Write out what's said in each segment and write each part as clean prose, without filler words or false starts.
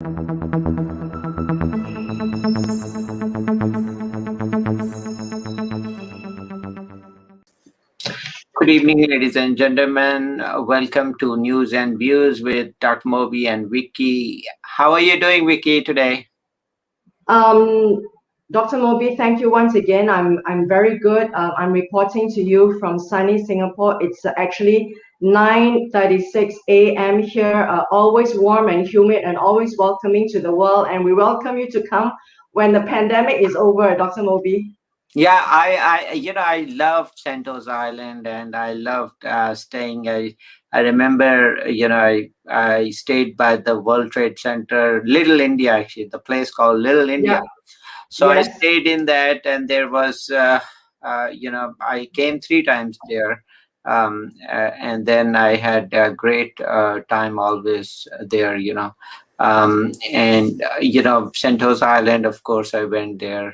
Good evening, ladies and gentlemen. Welcome to News and Views with Dr. Moby and Viki. How are you doing, Viki, today? Um, Dr. Moby, thank you once again. I'm very good. I'm reporting to you from sunny Singapore. It's actually 9:36 a.m. here. Always warm and humid, and always welcoming to the world. And we welcome you to come when the pandemic is over, Dr. Moby. Yeah, I loved Sentosa Island, and I loved staying. I remember, I stayed by the World Trade Center, Little India, actually, the place called Little India. Yeah. So I Yes. stayed in that, and there was, I came 3 times there, and then I had a great time always there. Sentosa Island, of course, I went there.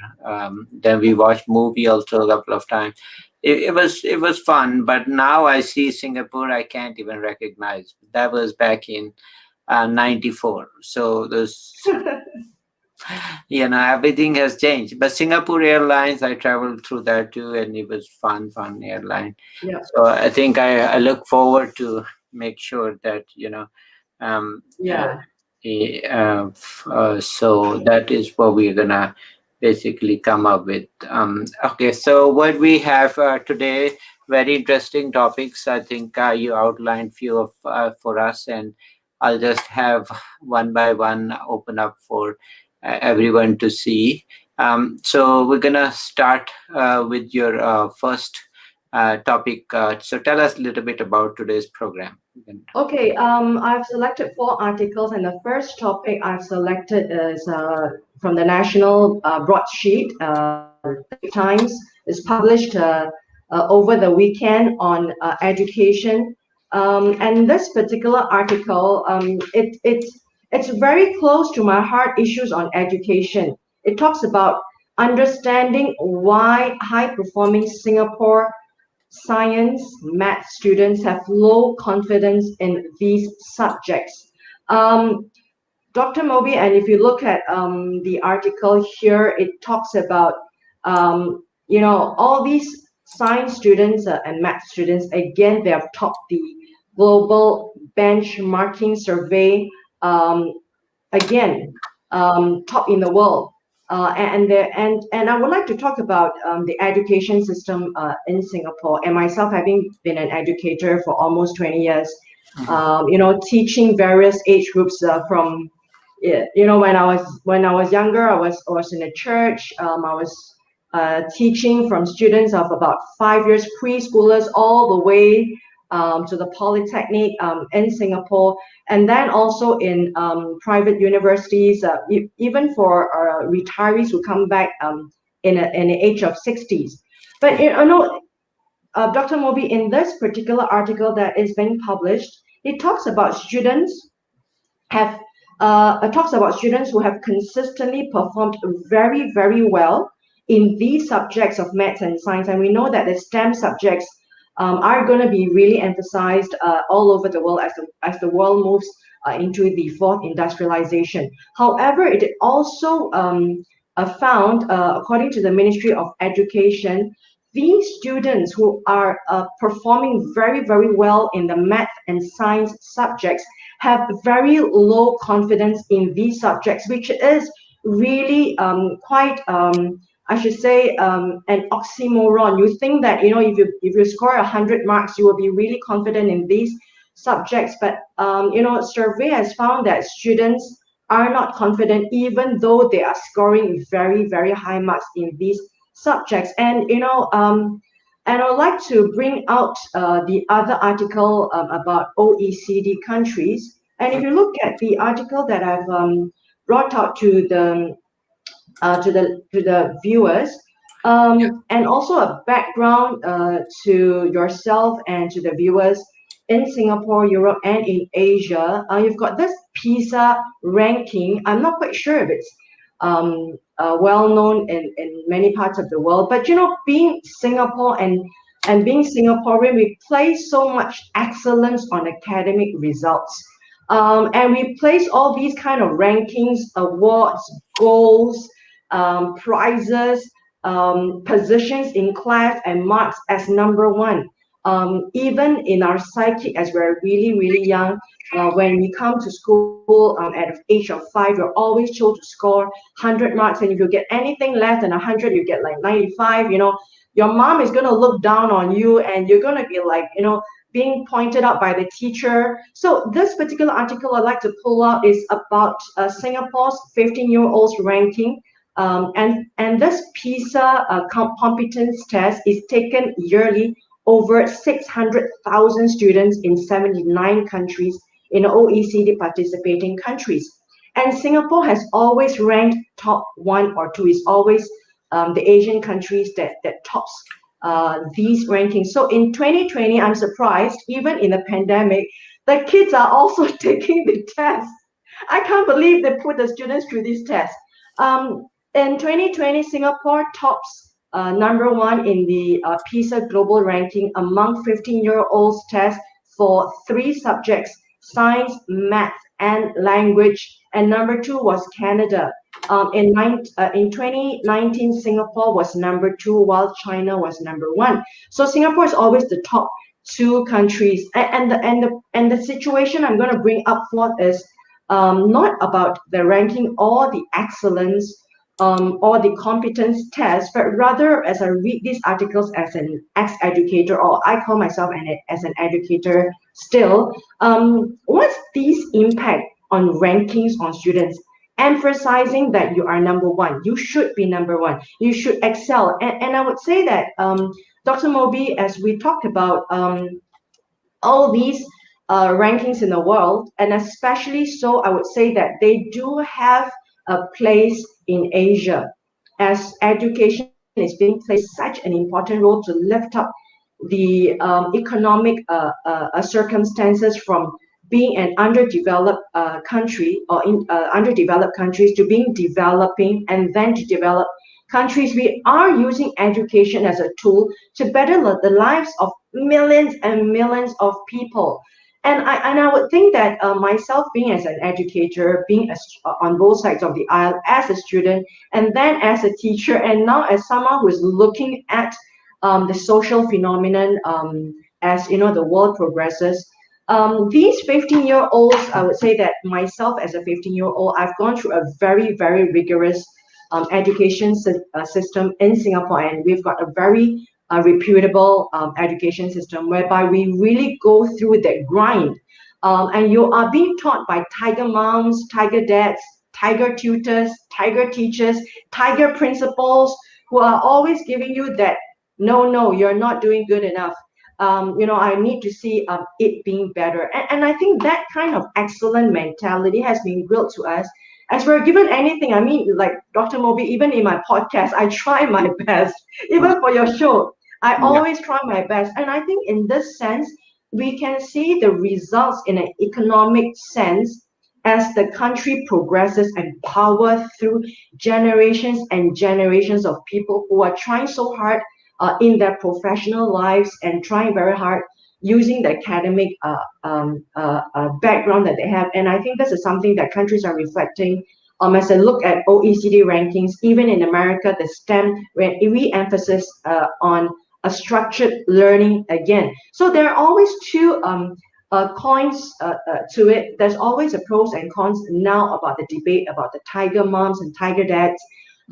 Then we watched movie also a couple of times. It was fun, but now I see Singapore, I can't even recognize. That was back in '94. So this, everything has changed. But Singapore Airlines, I traveled through that too, and it was fun airline. Yeah. So I think I look forward to make sure that um, uh, Yeah. so that is what we're gonna basically come up with. Okay, so what we have today, very interesting topics. I think you outlined few of for us, and I'll just have one by one open up for everyone to see. So we're gonna start with your first topic. So tell us a little bit about today's program. Okay, I've selected 4 articles, and the first topic I've selected is from the national broadsheet. Times is published over the weekend on education, and this particular article, it's very close to my heart. Issues on education. It talks about understanding why high-performing Singapore science, math students have low confidence in these subjects. Dr. Moby, and if you look at the article here, it talks about, all these science students and math students, again, they have topped the global benchmarking survey, again, top in the world. And I would like to talk about the education system in Singapore, and myself having been an educator for almost 20 years, teaching various age groups from, when I was younger, I was in a church. I was teaching from students of about 5 years, preschoolers, all the way to the polytechnic in Singapore, and then also in private universities, even for retirees who come back in the age of 60s. But Dr. Moby, in this particular article that is being published, it talks about students have talks about students who have consistently performed very, very well in these subjects of maths and science, and we know that the STEM subjects are going to be really emphasized all over the world as the world moves into the fourth industrialization. However, it also found, according to the Ministry of Education, these students who are performing very, very well in the math and science subjects have very low confidence in these subjects, which is really quite I should say an oxymoron. You think that if you score 100 marks, you will be really confident in these subjects, but survey has found that students are not confident even though they are scoring very, very high marks in these subjects. And I'd like to bring out the other article about OECD countries. And if you look at the article that I've brought out to the viewers, and also a background to yourself and to the viewers in Singapore, Europe, and in Asia. You've got this PISA ranking. I'm not quite sure if it's well known in many parts of the world, but being Singapore and being Singaporean, we place so much excellence on academic results. And we place all these kind of rankings, awards, goals, prizes, positions in class, and marks as number one. Even in our psyche, as we're really, really young, when we come to school at the age of 5, you're always told to score 100 marks, and if you get anything less than 100, you get like 95. Your mom is going to look down on you, and you're going to be like, being pointed out by the teacher. So this particular article I'd like to pull out is about Singapore's 15-year-olds ranking. And this PISA competence test is taken yearly over 600,000 students in 79 countries in OECD participating countries. And Singapore has always ranked top one or two. It's always the Asian countries that tops these rankings. So in 2020, I'm surprised, even in the pandemic, the kids are also taking the test. I can't believe they put the students through this test. In 2020, Singapore tops number one in the PISA global ranking among 15-year-olds test for 3 subjects: science, math, and language. And number two was Canada. In 2019, Singapore was number two, while China was number one. So Singapore is always the top two countries. And the situation I'm going to bring up forth is not about the ranking or the excellence or the competence test, but rather as I read these articles as an ex-educator, or I call myself as an educator still, what's these impact on rankings on students? Emphasizing that you are number one, you should be number one, you should excel. And I would say that Dr. Moby, as we talked about all these rankings in the world, and especially so, I would say that they do have a place in Asia, as education is being played such an important role to lift up the economic circumstances from being an underdeveloped country, or in underdeveloped countries, to being developing and then to develop countries. We are using education as a tool to better the lives of millions and millions of people. And I would think that myself, being as an educator, being on both sides of the aisle, as a student, and then as a teacher, and now as someone who is looking at the social phenomenon as the world progresses. These 15-year-olds, I would say that myself as a 15-year-old, I've gone through a very, very rigorous education system in Singapore, and we've got a very reputable education system whereby we really go through that grind. And you are being taught by tiger moms, tiger dads, tiger tutors, tiger teachers, tiger principals, who are always giving you that, no, you're not doing good enough. I need to see it being better. And I think that kind of excellent mentality has been built to us as we're given anything. I mean, like Dr. Moby, even in my podcast, I try my best. Even for your show, I Yeah. always try my best. And I think in this sense, we can see the results in an economic sense as the country progresses and power through generations and generations of people who are trying so hard in their professional lives and trying very hard using the academic background that they have. And I think this is something that countries are reflecting. As I look at OECD rankings, even in America, the STEM, where we emphasize on a structured learning again. So there are always two coins to it. There's always a pros and cons now about the debate about the tiger moms and tiger dads.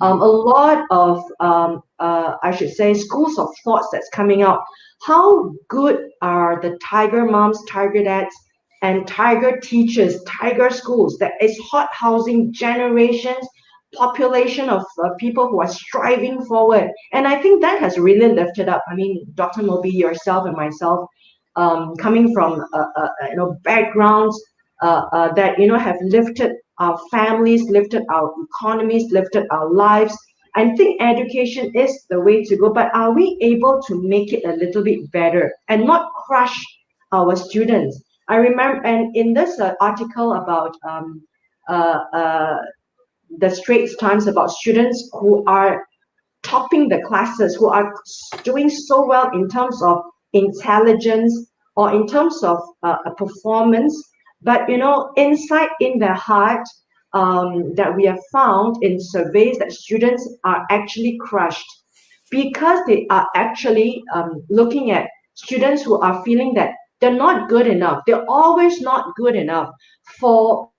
A lot of, I should say, schools of thoughts that's coming out. How good are the tiger moms, tiger dads, and tiger teachers, tiger schools that is hot housing generations, population of people who are striving forward? And I think that has really lifted up. I mean, Dr. Moby, yourself, and myself, coming from backgrounds that have lifted our families, lifted our economies, lifted our lives. I think education is the way to go, but are we able to make it a little bit better and not crush our students? I remember, and in this article about the Straits Times, about students who are topping the classes, who are doing so well in terms of intelligence or in terms of a performance, But inside in their heart, that we have found in surveys that students are actually crushed because they are actually looking at students who are feeling that they're not good enough. They're always not good enough for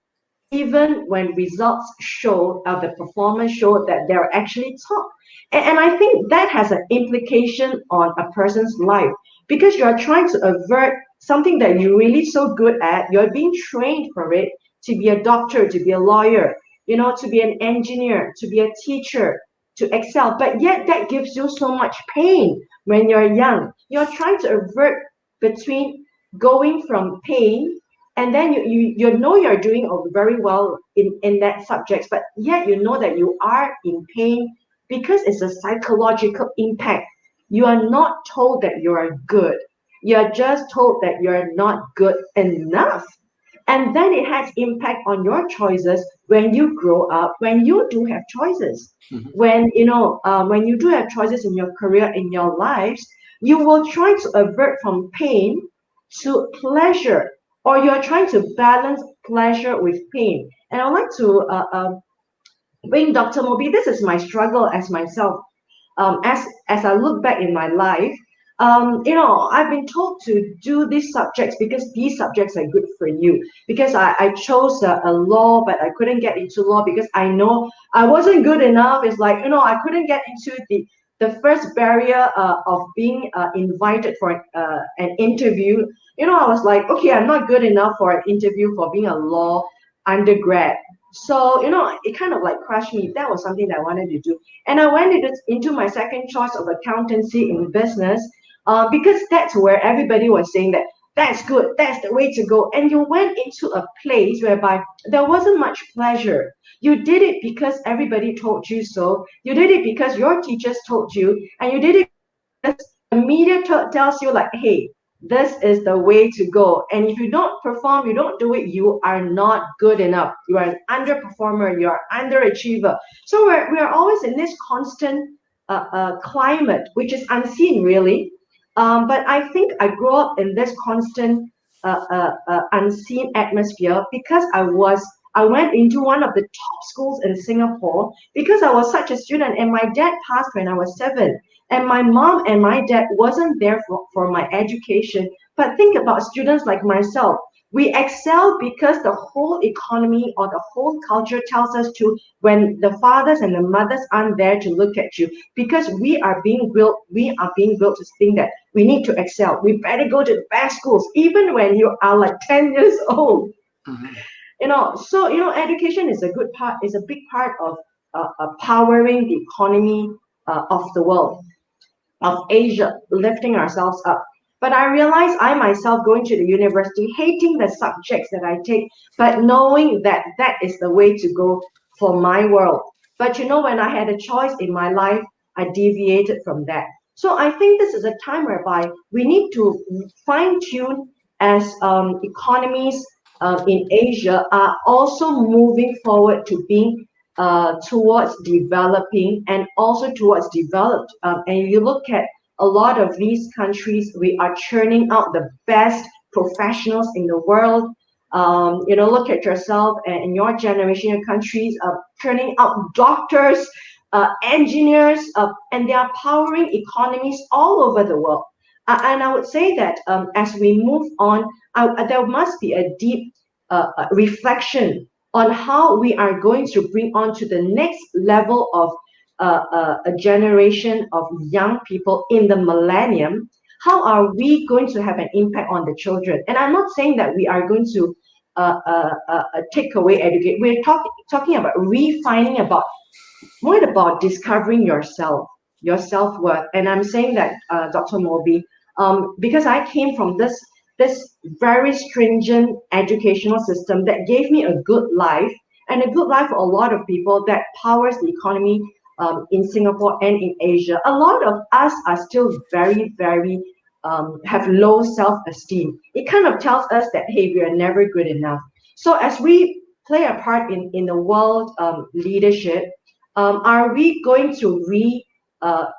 even when results show the performance show that they're actually top. And I think that has an implication on a person's life because you're trying to avert something that you're really so good at. You're being trained for it to be a doctor, to be a lawyer, to be an engineer, to be a teacher, to excel. But yet that gives you so much pain when you're young. You're trying to avert between going from pain and then you know you're doing very well in that subjects, but yet you know that you are in pain because it's a psychological impact. You are not told that you are good. You're just told that you're not good enough. And then it has impact on your choices when you grow up, when you do have choices. Mhm. When you do have choices in your career, in your lives, you will try to avert from pain to pleasure, or you're trying to balance pleasure with pain. And I'd like to bring Dr. Moby. This is my struggle as myself. As I look back in my life, I've been told to do these subjects because these subjects are good for you. Because I chose a law, but I couldn't get into law because I know I wasn't good enough. It's like I couldn't get into the first barrier of being invited for an interview. I was like, okay, I'm not good enough for an interview for being a law undergrad. So it kind of like crushed me. That was something that I wanted to do, and I went into my second choice of accountancy in business because that's where everybody was saying that that's good, that's the way to go. And you went into a place whereby there wasn't much pleasure. You did it because everybody told you so. You did it because your teachers told you, and you did it because the media tells you like, hey, this is the way to go. And if you don't perform, you don't do it, you are not good enough. You are an underperformer, you are underachiever. So we're always in this constant climate, which is unseen really. But I think I grew up in this constant unseen atmosphere because I went into one of the top schools in Singapore because I was such a student, and my dad passed when I was 7, and my mom and my dad wasn't there for my education. But think about students like myself. We excel because the whole economy or the whole culture tells us to, when the fathers and the mothers aren't there to look at you, because we are being built to think that we need to excel. We better go to the best schools, even when you are like 10 years old. Mhm. So education is a good part, is a big part of powering the economy of the world, of Asia, lifting ourselves up. But I realized I myself going to the university, hating the subjects that I take, but knowing that that is the way to go for my world. But when I had a choice in my life, I deviated from that. So I think this is a time whereby we need to fine tune as economies in Asia are also moving forward to being towards developing and also towards developed. And you look at a lot of these countries, we are churning out the best professionals in the world. Look at yourself and your generation, your countries are churning out doctors, engineers, and they are powering economies all over the world. And I would say that as we move on, there must be a deep reflection on how we are going to bring on to the next level of a generation of young people in the millennium. How are we going to have an impact on the children? And I'm not saying that we are going to take away education. We're talking about refining, about more about discovering yourself, your self-worth. And I'm saying that, Dr. Moby, because I came from this very stringent educational system that gave me a good life, and a good life for a lot of people, that powers the economy in Singapore and in Asia. A lot of us are still very, very have low self-esteem. It kind of tells us that, hey, we are never good enough. So as we play a part in the world leadership, are we going to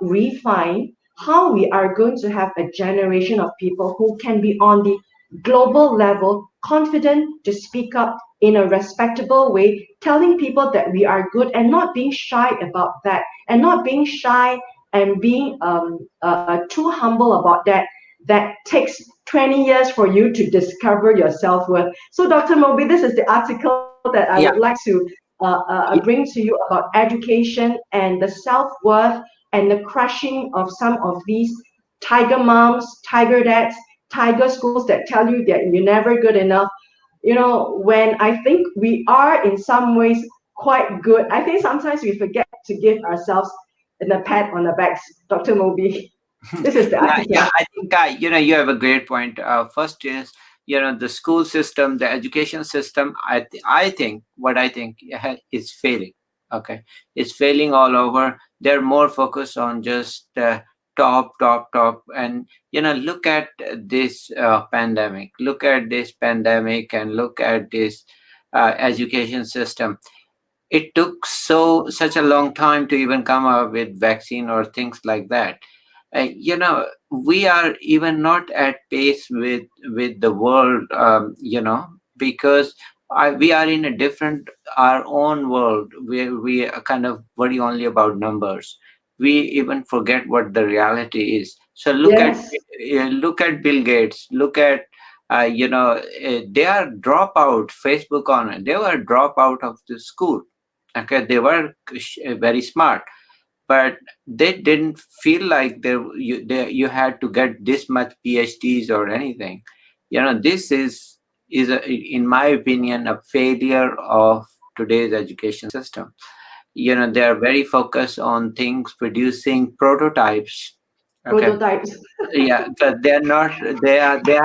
refine how we are going to have a generation of people who can be on the global level, confident to speak up in a respectable way, telling people that we are good and not being shy about that, and not being shy and being too humble about that. That takes 20 years for you to discover your self-worth. So, Dr. Moby, this is the article that I would Yeah. like to bring to you about education and the self-worth and the crushing of some of these tiger moms, tiger dads, tiger schools that tell you that you're never good enough. When I think we are in some ways quite good, I think sometimes we forget to give ourselves a pat on the back. Dr. Moby, this is the Yeah, article. yeah. I think you have a great point. First is the school system, the education system. I think is failing. Okay, it's failing all over. They're more focused on just top, top, top, and look at this pandemic. Look at this pandemic, and look at this education system. It took such a long time to even come up with vaccine or things like that. We are even not at pace with the world, because we are in a different, our own world, where we are kind of worry only about numbers. We even forget what the reality is. So Yes. look at Bill Gates. Look at they are dropout Facebook on, they were dropout of the school. Okay, they were very smart, but they didn't feel like you had to get this much PhDs or anything. This is in my opinion, a failure of today's education system. They are very focused on things, producing prototypes. Okay. Prototypes. Yeah, but they are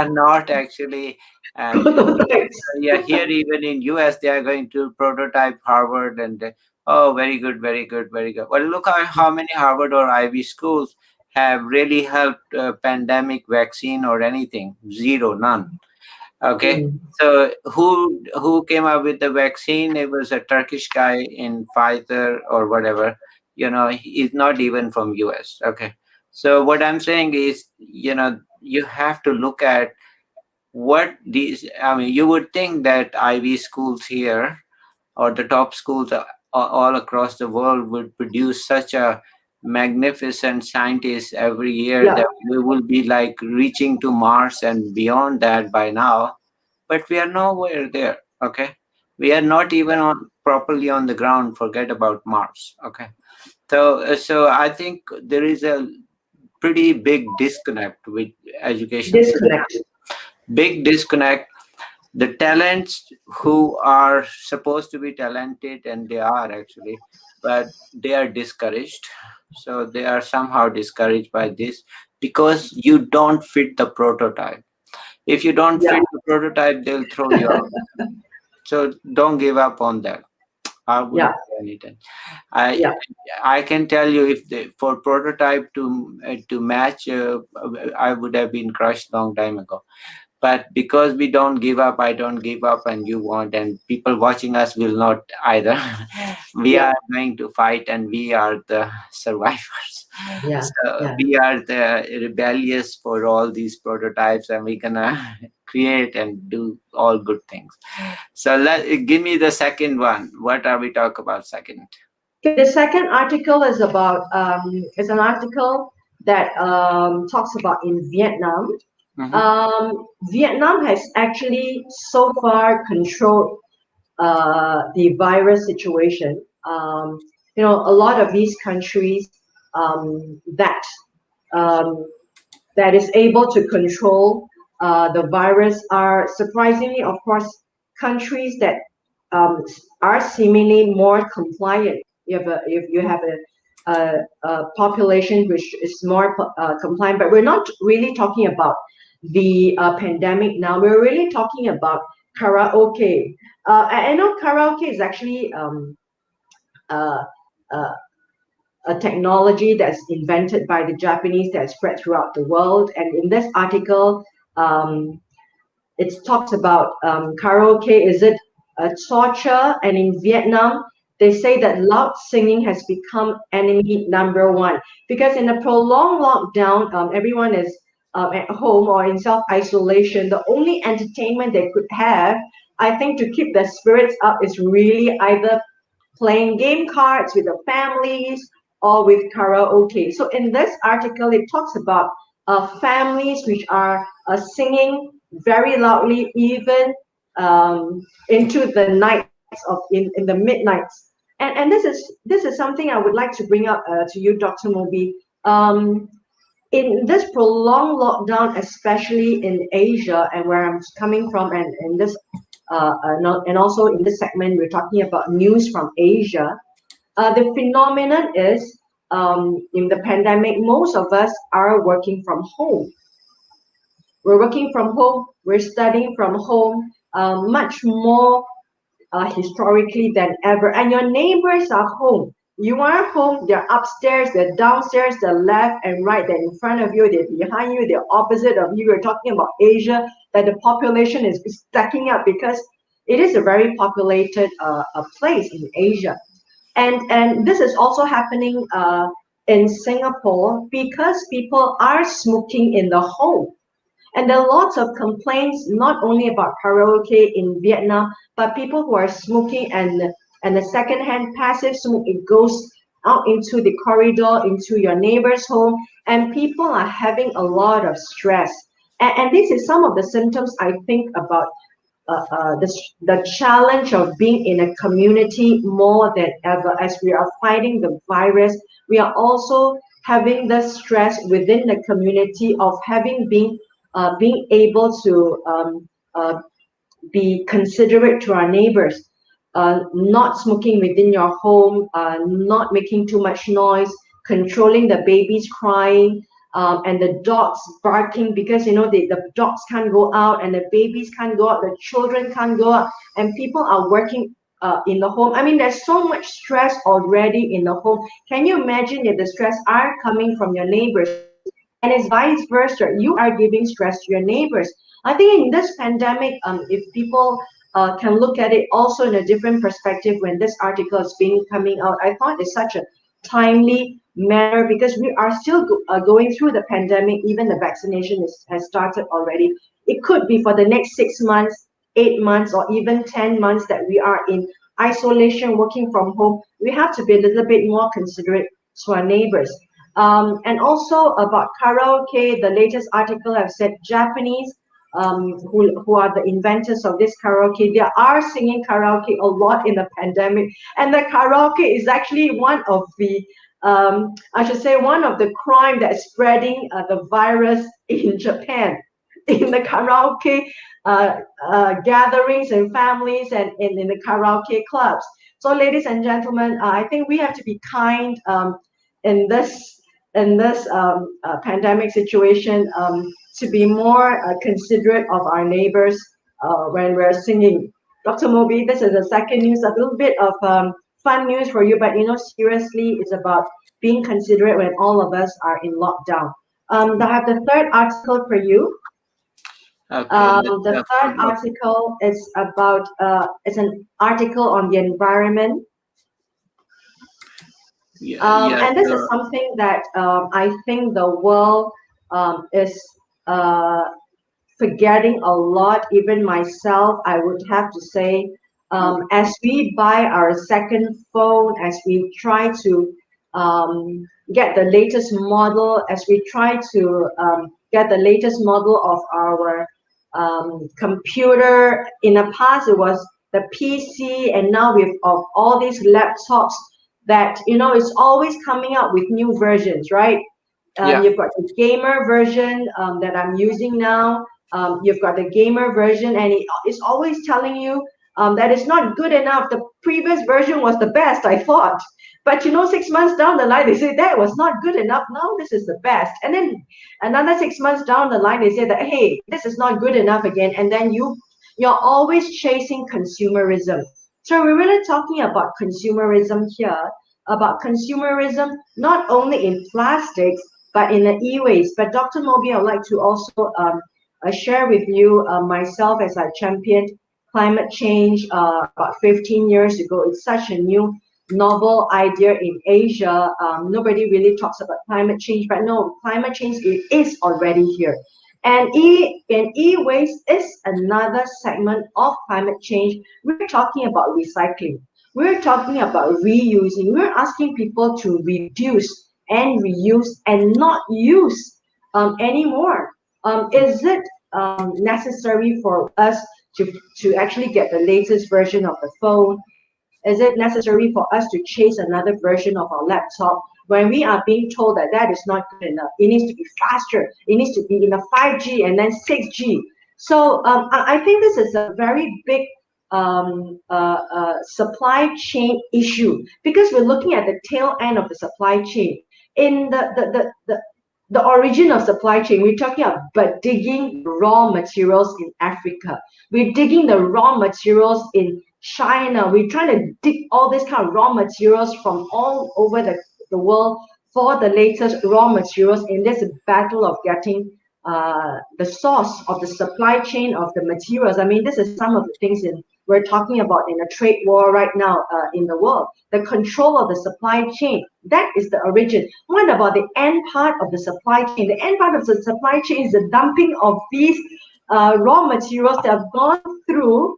not actually Prototypes. yeah, here even in US they are going to prototype Harvard, and oh, very good, very good, very good. Well, look at how many Harvard or Ivy schools have really helped pandemic vaccine or anything. Zero, none. Okay, Mm. so who came up with the vaccine? It was a Turkish guy in Pfizer or whatever. He's not even from US. Okay, so what I'm saying is, you have to look at what these. I mean, you would think that Ivy schools here or the top schools all across the world would produce such a magnificent scientists every year Yeah. that we will be like reaching to Mars and beyond that by now, but we are nowhere there. Okay, we are not even on properly on the ground, forget about Mars. Okay, so I think there is a pretty big disconnect with education system. Disconnect. Big disconnect. The talents who are supposed to be talented, and they are actually, but they are discouraged. So they are somehow discouraged by this, because you don't fit the prototype. If you don't Yeah. fit the prototype, they'll throw you out. So don't give up on that. I wouldn't Yeah. say anything. I Yeah. I can tell you, if for prototype to match, I would have been crushed long time ago. But because we don't give up, I don't give up, and you won't, and people watching us will not either. We Yeah. are going to fight, and we are the survivors. Yeah. So Yeah. we are the rebellious for all these prototypes, and we're gonna create and do all good things. So give me the second one. What are we talk about second? Okay, the second article is about it's an article that talks about in Vietnam. Hmm. Vietnam has actually so far controlled the virus situation. A lot of these countries that um, that is able to control the virus are surprisingly, of course, countries that um, are seemingly more compliant. If you have a population which is more compliant, but we're not really talking about the pandemic now. We're really talking about karaoke. I know karaoke is actually uh, uh, a technology that's invented by the Japanese that spread throughout the world. And in this article, um, it talks about karaoke. Is it a torture? And in Vietnam, they say that loud singing has become enemy number one, because in a prolonged lockdown, everyone is at home or in self-isolation, the only entertainment they could have, I think, to keep their spirits up is really either playing game cards with the families or with karaoke. So in this article, it talks about families which are singing very loudly, even into the nights in the midnights. And this is something I would like to bring up to you, Dr. Moby. In this prolonged lockdown, especially in Asia and where I'm coming from, and this and also in this segment, we're talking about news from Asia. The phenomenon is in the pandemic, most of us are working from home. We're working from home, we're studying from home, much more historically than ever. And your neighbors are home. You are home, they're upstairs, they're downstairs, they're left and right, they're in front of you, they're behind you, they're opposite of you. We're talking about Asia, that the population is stacking up because it is a very populated place in Asia. And this is also happening in Singapore because people are smoking in the home. And there are lots of complaints, not only about karaoke in Vietnam, but people who are smoking and the secondhand passive smoke, it goes out into the corridor, into your neighbor's home, and people are having a lot of stress. And this is some of the symptoms I think about the challenge of being in a community more than ever. As we are fighting the virus, we are also having the stress within the community of having been being able to be considerate to our neighbors, not smoking within your home, not making too much noise, controlling the babies crying, and the dogs barking because the dogs can't go out and the babies can't go out, the children can't go out, and people are working in the home. I mean, there's so much stress already in the home. Can you imagine if the stress are coming from your neighbors? And it's vice versa. You are giving stress to your neighbors. I think in this pandemic, if people can look at it also in a different perspective when this article is being coming out, I thought it's such a timely manner because we are still going through the pandemic. Even the vaccination has started already. It could be for the next 6 months, 8 months, or even 10 months that we are in isolation, working from home. We have to be a little bit more considerate to our neighbors. And also about karaoke, the latest article have said Japanese, who are the inventors of this karaoke, they are singing karaoke a lot in the pandemic. And the karaoke is actually one of the, I should say, one of the crime that's spreading the virus in Japan. In the karaoke gatherings and families and in the karaoke clubs. So, ladies and gentlemen, I think we have to be kind in this pandemic situation, to be more considerate of our neighbors when we're singing. Dr. Moby, this is the second news, a little bit of fun news for you, but seriously, it's about being considerate when all of us are in lockdown. I have the third article for you. Okay, The third article is about, it's an article on the environment. yeah, And this is sure. something that I think the world is uh, forgetting a lot. Even myself, I would have to say, as we buy our second phone, as we try to get the latest model, as we try to get the latest model of our computer. In the past, it was the PC, and now we've of all these laptops that it's always coming out with new versions, right? Yeah, You've got the gamer version that I'm using now. You've got the gamer version, and it's always telling you that it's not good enough. The previous version was the best, I thought. But 6 months down the line, they say that was not good enough. Now this is the best. And then another 6 months down the line, they say that, hey, this is not good enough again. And then you're always chasing consumerism. So we're really talking about consumerism here, about consumerism not only in plastics, but in the e-waste. But Dr. Moby, I'd like to also share with you myself as I championed climate change about 15 years ago. It's such a new novel idea in Asia. Nobody really talks about climate change, but no, climate change it is already here. And e-waste is another segment of climate change. We're talking about recycling. We're talking about reusing. We're asking people to reduce and reuse and not use anymore. Is it necessary for us to actually get the latest version of the phone? Is it necessary for us to chase another version of our laptop when we are being told that that is not good enough? It needs to be faster. It needs to be in a 5G and then 6G. So I think this is a very big supply chain issue because we're looking at the tail end of the supply chain. In the origin of supply chain, we're talking about digging raw materials in Africa. We're digging the raw materials in China. We're trying to dig all these kind of raw materials from all over the world for the latest raw materials in this battle of getting the source of the supply chain of the materials. I mean, this is some of the things we're talking about in a trade war right now in the world. The control of the supply chain, that is the origin. What about the end part of the supply chain? The end part of the supply chain is the dumping of these raw materials that have gone through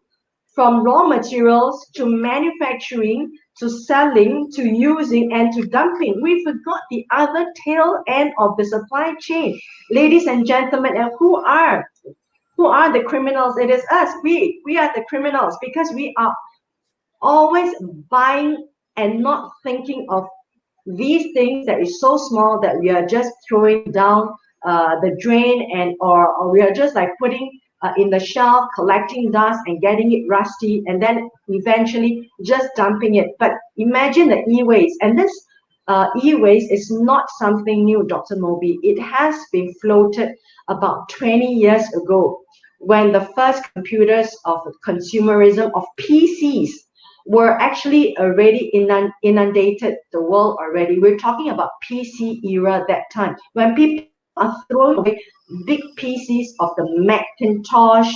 from raw materials to manufacturing to selling to using and to dumping. We forgot the other tail end of the supply chain. Ladies and gentlemen, and who are the criminals? It is us. We are the criminals because we are always buying and not thinking of these things that is so small that we are just throwing down the drain or we are just like putting in the shelf, collecting dust and getting it rusty, and then eventually just dumping it. But imagine the e-waste, and this e-waste is not something new, Dr. Moby. It has been floated about 20 years ago when the first computers of consumerism of PCs were actually already inundated the world already. We're talking about PC era that time when people are throwing away big PCs of the Macintosh,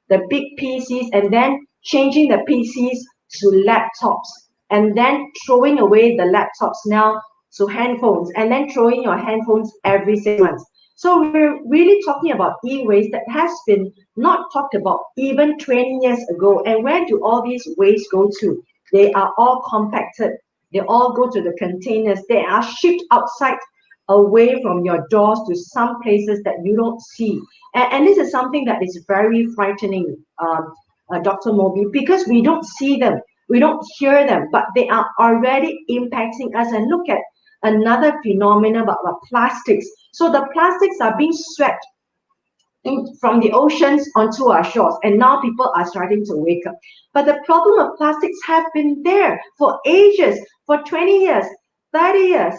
the big PCs, and then changing the PCs to laptops, and then throwing away the laptops now to handphones, and then throwing your handphones every 6 months. So we're really talking about e-waste that has been not talked about even 20 years ago. And where do all these waste go to? They are all compacted. They all go to the containers. They are shipped outside away from your doors to some places that you don't see. And this is something that is very frightening, Dr. Moby, because we don't see them, we don't hear them, but they are already impacting us. And look at another phenomenon about plastics. So the plastics are being swept from the oceans onto our shores, and now people are starting to wake up. But the problem of plastics have been there for ages, for 20 years, 30 years,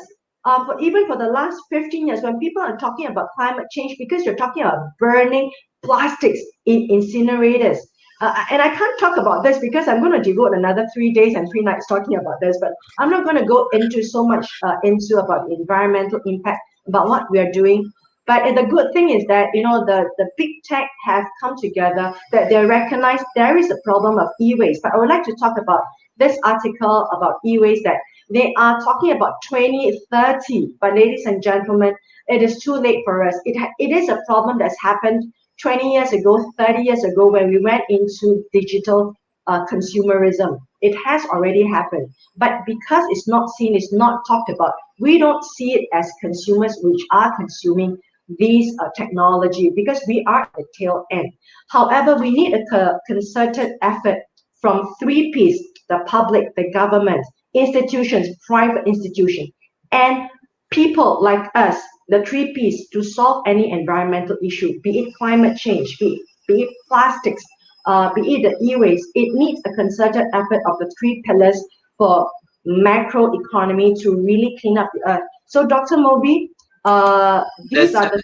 even for the last 15 years, when people are talking about climate change, because you're talking about burning plastics in incinerators. And I can't talk about this because I'm going to devote another 3 days and 3 nights talking about this, but I'm not going to go into so much into about environmental impact, about what we are doing. But the good thing is that the big tech have come together, that they recognize there is a problem of e-waste. But I would like to talk about this article about e-waste, that they are talking about 2030. But ladies and gentlemen, it is too late for us. It is a problem that's happened 20 years ago, 30 years ago, when we went into digital consumerism. It has already happened. But because it's not seen, it's not talked about, we don't see it as consumers which are consuming these technology, because we are at the tail end. However, we need a concerted effort from three P's: the public, the government, institutions, private institutions, and people like us, the three P's, to solve any environmental issue, be it climate change, be it plastics, be it the e-waste. It needs a concerted effort of the three pillars for macro economy to really clean up the earth. So, Dr. Moby, these Let's are the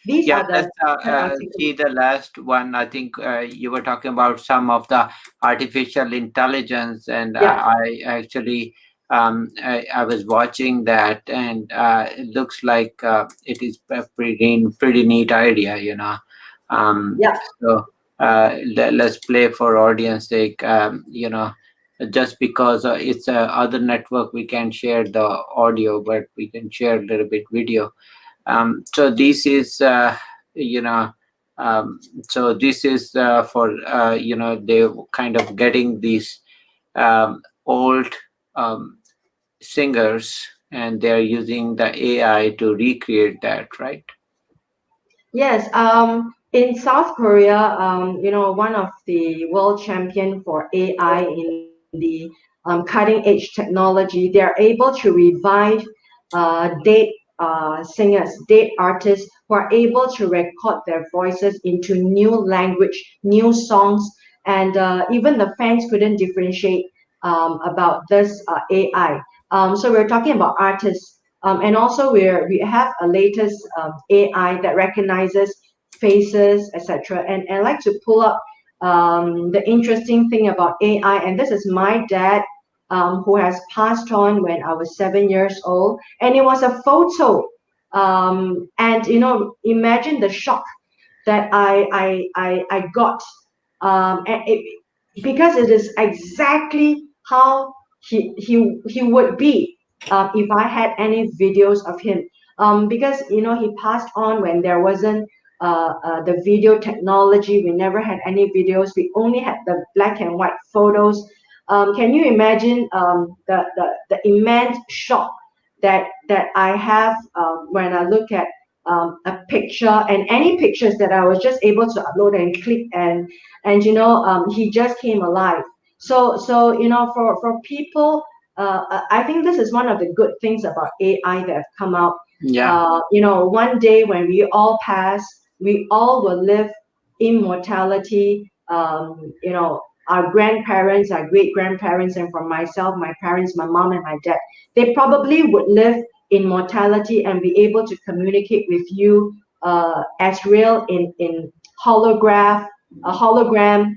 Yeah, let's articles. see the last one. I think you were talking about some of the artificial intelligence, and Yeah, I actually I was watching that, and it looks like it is a pretty neat idea, you know. Um, yeah. so let's play for audience sake. You know, just because it's a other network, we can share the audio, but we can share a little bit video. So this is you know um, so this is for they kind of getting these old um, singers, and they're using the AI to recreate that, right? Yes, in South Korea, one of the world champion for AI in the cutting edge technology, they are able to revive dead singers, dead artists who are able to record their voices into new language, new songs, and even the fans couldn't differentiate about this AI. So we're talking about artists. And also we have a latest AI that recognizes faces, etc. And I like to pull up the interesting thing about AI, and this is my dad who has passed on when I was 7 years old, and it was a photo. And imagine the shock that I got, and because it is exactly how he would be if I had any videos of him. Because he passed on when there wasn't the video technology. We never had any videos. We only had the black and white photos. Can you imagine the immense shock that I have when I look at a picture, and any pictures that I was just able to upload and click, and he just came alive. So for people, I think this is one of the good things about AI that have come out. Yeah. One day when we all pass, we all will live immortality. Our grandparents, our great grandparents, and for myself, my parents, my mom, and my dad, they probably would live in mortality and be able to communicate with you as real in holograph, a hologram,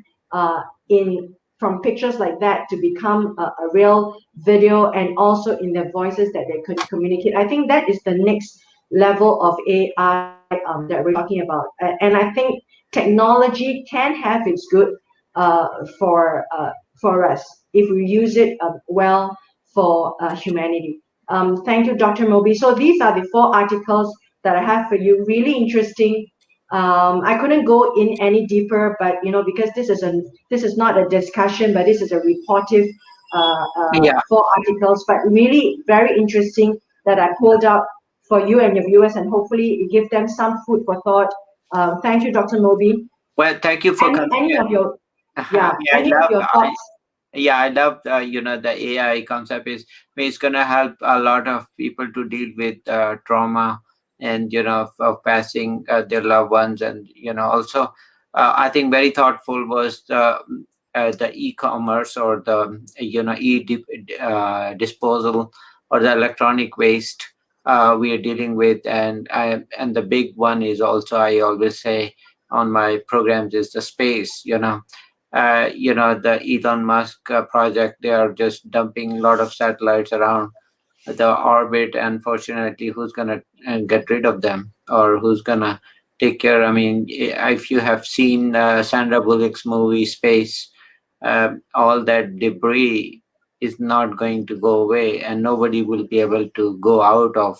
in from pictures like that to become a real video, and also in their voices that they could communicate. I think that is the next level of AI that we're talking about. And I think technology can have its good uh, for uh, for us if we use it well for humanity. Thank you, Dr. Moby. So these are the four articles that I have for you. Really interesting. I couldn't go in any deeper, but because this is not a discussion, but this is a reportive Yeah. four articles, but really very interesting that I pulled out for you and your viewers, and hopefully give them some food for thought. Thank you, Dr. Moby. Well, thank you for coming Any here. of your I yeah, mean, any of your thoughts? yeah, I love the AI concept is, I mean, it's going to help a lot of people to deal with trauma, and of passing their loved ones. And also I think very thoughtful was the e-commerce, or the disposal, or the electronic waste we are dealing with. And the big one is also, I always say on my programs, is the space. The Elon Musk project, they are just dumping a lot of satellites around the orbit. Unfortunately, who's gonna get rid of them, or who's gonna take care? I mean, if you have seen Sandra Bullock's movie Space, all that debris is not going to go away, and nobody will be able to go out of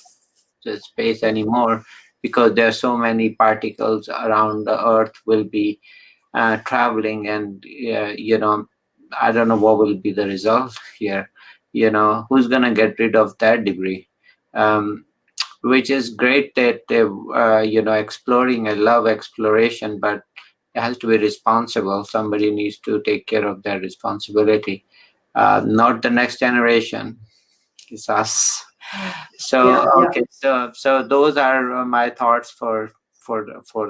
the space anymore, because there are so many particles around the Earth will be traveling. And I don't know what will be the result here. Who's gonna get rid of that debris? um, which is great that exploring. I love exploration, but it has to be responsible. Somebody needs to take care of that responsibility, not the next generation. It's us. Yeah, So yeah. okay, so those are my thoughts for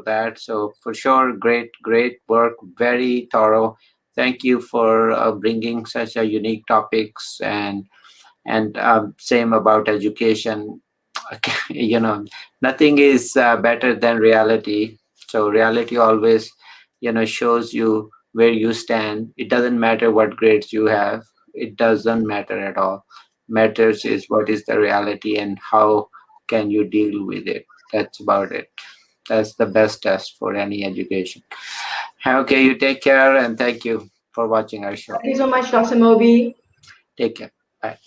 that. So for sure, great work, very thorough. Thank you for bringing such a unique topics. And same about education. Nothing is better than reality. So reality always shows you where you stand. It doesn't matter what grades you have. It doesn't matter at all. Matters is what is the reality, and how can you deal with it. That's about it. That's the best test for any education. Okay, you take care, and thank you. for watching our show. Thank you so much, Dr. Moby. Take care. Bye.